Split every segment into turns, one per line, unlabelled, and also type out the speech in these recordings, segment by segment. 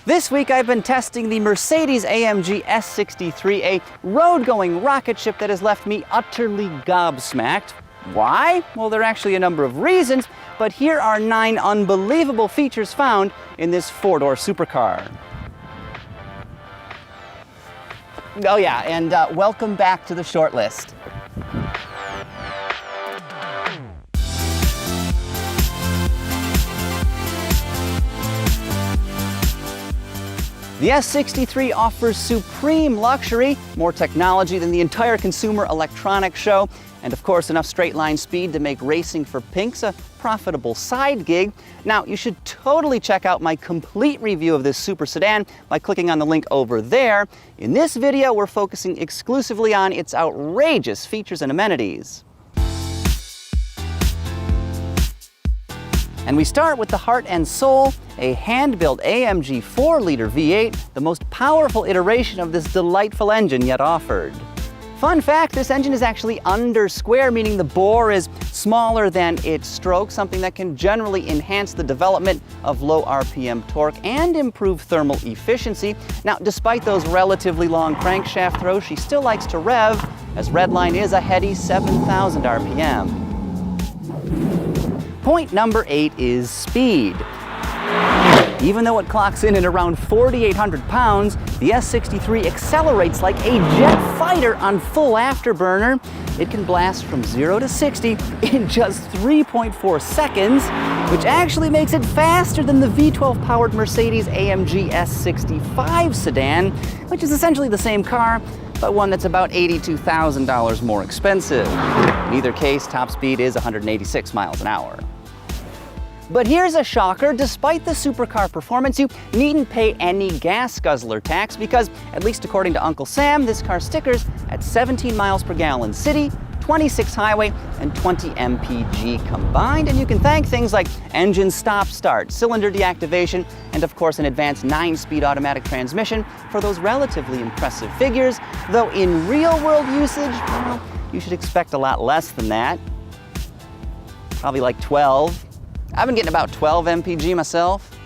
This week I've been testing the Mercedes AMG S63, a road-going rocket ship that has left me utterly gobsmacked. Why? Well, there are actually a number of reasons, but here are 9 unbelievable features found in this 4-door supercar. Oh yeah, and welcome back to the short list. The S63 offers supreme luxury, more technology than the entire Consumer Electronics Show, and of course enough straight-line speed to make racing for pinks a profitable side gig. Now, you should totally check out my complete review of this super sedan by clicking on the link over there. In this video, we're focusing exclusively on its outrageous features and amenities. And we start with the heart and soul, a hand-built AMG 4-liter V8, the most powerful iteration of this delightful engine yet offered. Fun fact, this engine is actually under square, meaning the bore is smaller than its stroke, something that can generally enhance the development of low RPM torque and improve thermal efficiency. Now, despite those relatively long crankshaft throws, she still likes to rev, as redline is a heady 7,000 RPM. Point number 8 is speed. Even though it clocks in at around 4,800 pounds, the S63 accelerates like a jet fighter on full afterburner. It can blast from 0 to 60 in just 3.4 seconds, which actually makes it faster than the V12-powered Mercedes AMG S65 sedan, which is essentially the same car, but one that's about $82,000 more expensive. In either case, top speed is 186 miles an hour. But here's a shocker, despite the supercar performance, you needn't pay any gas guzzler tax because, at least according to Uncle Sam, this car stickers at 17 miles per gallon city, 26 highway, and 20 mpg combined, and you can thank things like engine stop-start, cylinder deactivation, and of course an advanced 9-speed automatic transmission for those relatively impressive figures, though in real-world usage, well, you should expect a lot less than that. Probably like 12. I've been getting about 12 mpg myself.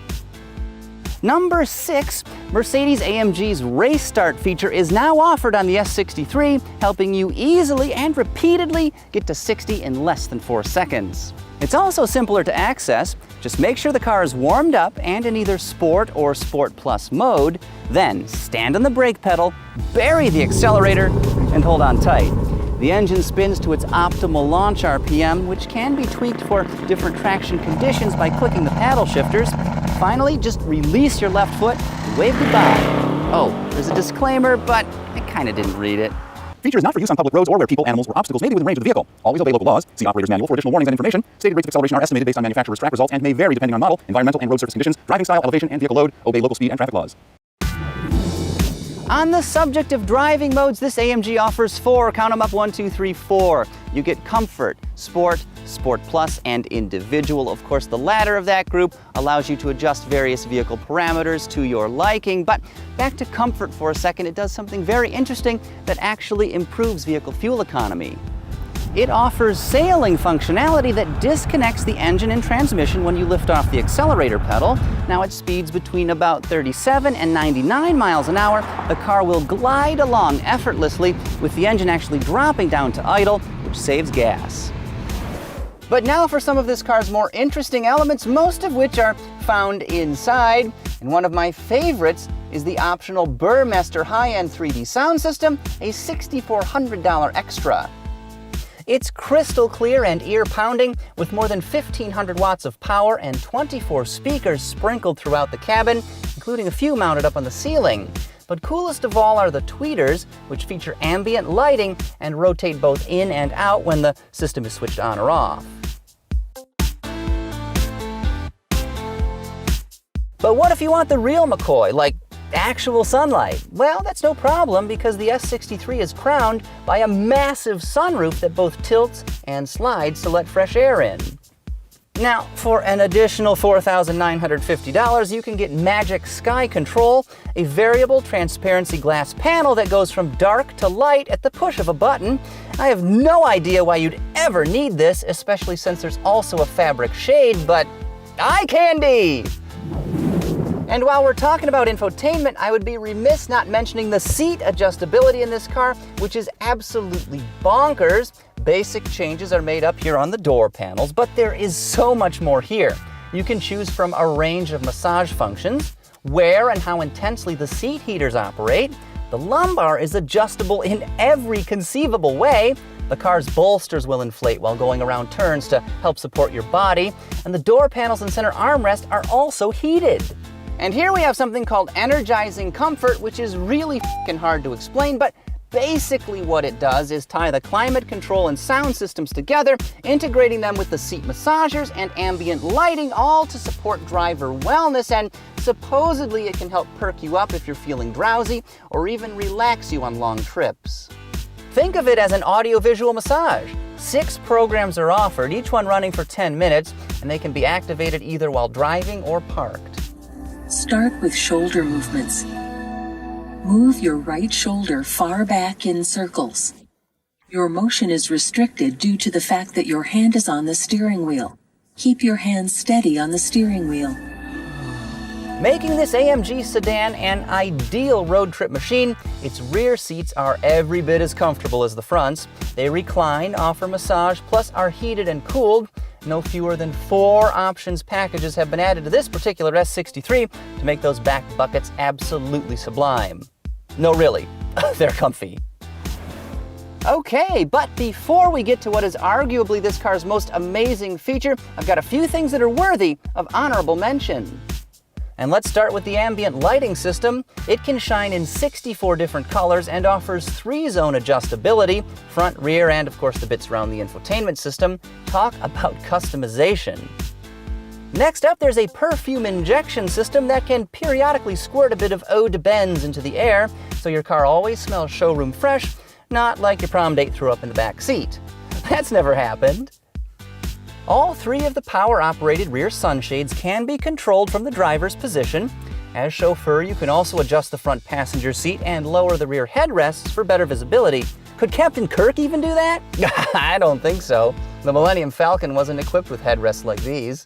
Number 6, Mercedes-AMG's Race Start feature is now offered on the S63, helping you easily and repeatedly get to 60 in less than 4 seconds. It's also simpler to access. Just make sure the car is warmed up and in either Sport or Sport Plus mode, then stand on the brake pedal, bury the accelerator, and hold on tight. The engine spins to its optimal launch RPM, which can be tweaked for different traction conditions by clicking the paddle shifters. Finally, just release your left foot and wave goodbye. Oh, there's a disclaimer, but I kind of didn't read it.
Feature is not for use on public roads or where people, animals, or obstacles may be within range of the vehicle. Always obey local laws. See operator's manual for additional warnings and information. Stated rates of acceleration are estimated based on manufacturer's track results and may vary depending on model, environmental and road surface conditions, driving style, elevation, and vehicle load. Obey local speed and traffic laws.
On the subject of driving modes, this AMG offers 4, count them up, 1, 2, 3, 4. You get Comfort, Sport, Sport Plus, and Individual. Of course, the latter of that group allows you to adjust various vehicle parameters to your liking. But back to Comfort for a second, it does something very interesting that actually improves vehicle fuel economy. It offers sailing functionality that disconnects the engine and transmission when you lift off the accelerator pedal. Now at speeds between about 37 and 99 miles an hour, the car will glide along effortlessly with the engine actually dropping down to idle, which saves gas. But now for some of this car's more interesting elements, most of which are found inside. And one of my favorites is the optional Burmester high-end 3D sound system, a $6,400 extra. It's crystal clear and ear-pounding, with more than 1,500 watts of power and 24 speakers sprinkled throughout the cabin, including a few mounted up on the ceiling. But coolest of all are the tweeters, which feature ambient lighting and rotate both in and out when the system is switched on or off. But what if you want the real McCoy, like actual sunlight? Well, that's no problem because the S63 is crowned by a massive sunroof that both tilts and slides to let fresh air in. Now, for an additional $4,950, you can get Magic Sky Control, a variable transparency glass panel that goes from dark to light at the push of a button. I have no idea why you'd ever need this, especially since there's also a fabric shade, but eye candy! And while we're talking about infotainment, I would be remiss not mentioning the seat adjustability in this car, which is absolutely bonkers. Basic changes are made up here on the door panels, but there is so much more here. You can choose from a range of massage functions, where and how intensely the seat heaters operate. The lumbar is adjustable in every conceivable way. The car's bolsters will inflate while going around turns to help support your body, and the door panels and center armrest are also heated. And here we have something called energizing comfort, which is really f***ing hard to explain, but basically what it does is tie the climate control and sound systems together, integrating them with the seat massagers and ambient lighting, all to support driver wellness, and supposedly it can help perk you up if you're feeling drowsy or even relax you on long trips. Think of it as an audio-visual massage. 6 programs are offered, each one running for 10 minutes, and they can be activated either while driving or parked.
Start with shoulder movements. Move your right shoulder far back in circles. Your motion is restricted due to the fact that your hand is on the steering wheel. Keep your hands steady on the steering wheel.
Making this AMG sedan an ideal road trip machine, its rear seats are every bit as comfortable as the fronts. They recline, offer massage, plus are heated and cooled. No fewer than 4 options packages have been added to this particular S63 to make those back buckets absolutely sublime. No, really, they're comfy. Okay, but before we get to what is arguably this car's most amazing feature, I've got a few things that are worthy of honorable mention. And let's start with the ambient lighting system. It can shine in 64 different colors and offers 3-zone adjustability, front, rear, and of course the bits around the infotainment system. Talk about customization. Next up, there's a perfume injection system that can periodically squirt a bit of eau de Benz into the air, so your car always smells showroom fresh, not like your prom date threw up in the back seat. That's never happened. All 3 of the power-operated rear sunshades can be controlled from the driver's position. As chauffeur, you can also adjust the front passenger seat and lower the rear headrests for better visibility. Could Captain Kirk even do that? I don't think so. The Millennium Falcon wasn't equipped with headrests like these.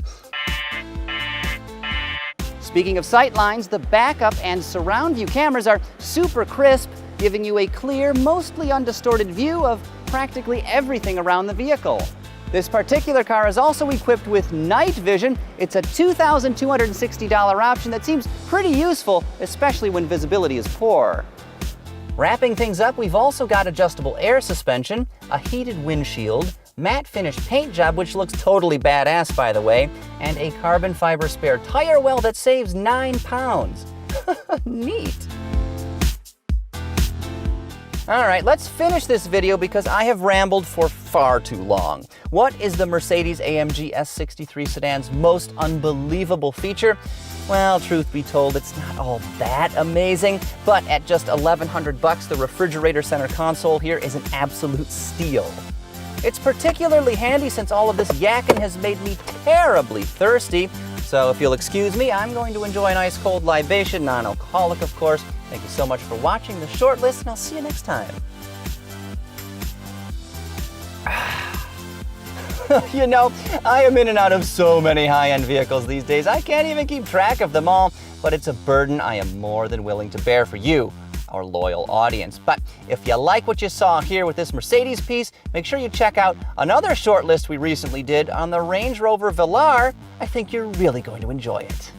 Speaking of sight lines, the backup and surround view cameras are super crisp, giving you a clear, mostly undistorted view of practically everything around the vehicle. This particular car is also equipped with night vision. It's a $2,260 option that seems pretty useful, especially when visibility is poor. Wrapping things up, we've also got adjustable air suspension, a heated windshield, matte finish paint job, which looks totally badass by the way, and a carbon fiber spare tire well that saves 9 pounds. Neat. All right, let's finish this video because I have rambled for far too long. What is the Mercedes-AMG S63 sedan's most unbelievable feature? Well, truth be told, it's not all that amazing, but at just $1,100, the refrigerator center console here is an absolute steal. It's particularly handy since all of this yakking has made me terribly thirsty. So if you'll excuse me, I'm going to enjoy an ice cold libation, non-alcoholic of course. Thank you so much for watching the short list, and I'll see you next time. You know, I am in and out of so many high-end vehicles these days, I can't even keep track of them all, but it's a burden I am more than willing to bear for you, our loyal audience. But if you like what you saw here with this Mercedes piece, make sure you check out another short list we recently did on the Range Rover Velar. I think you're really going to enjoy it.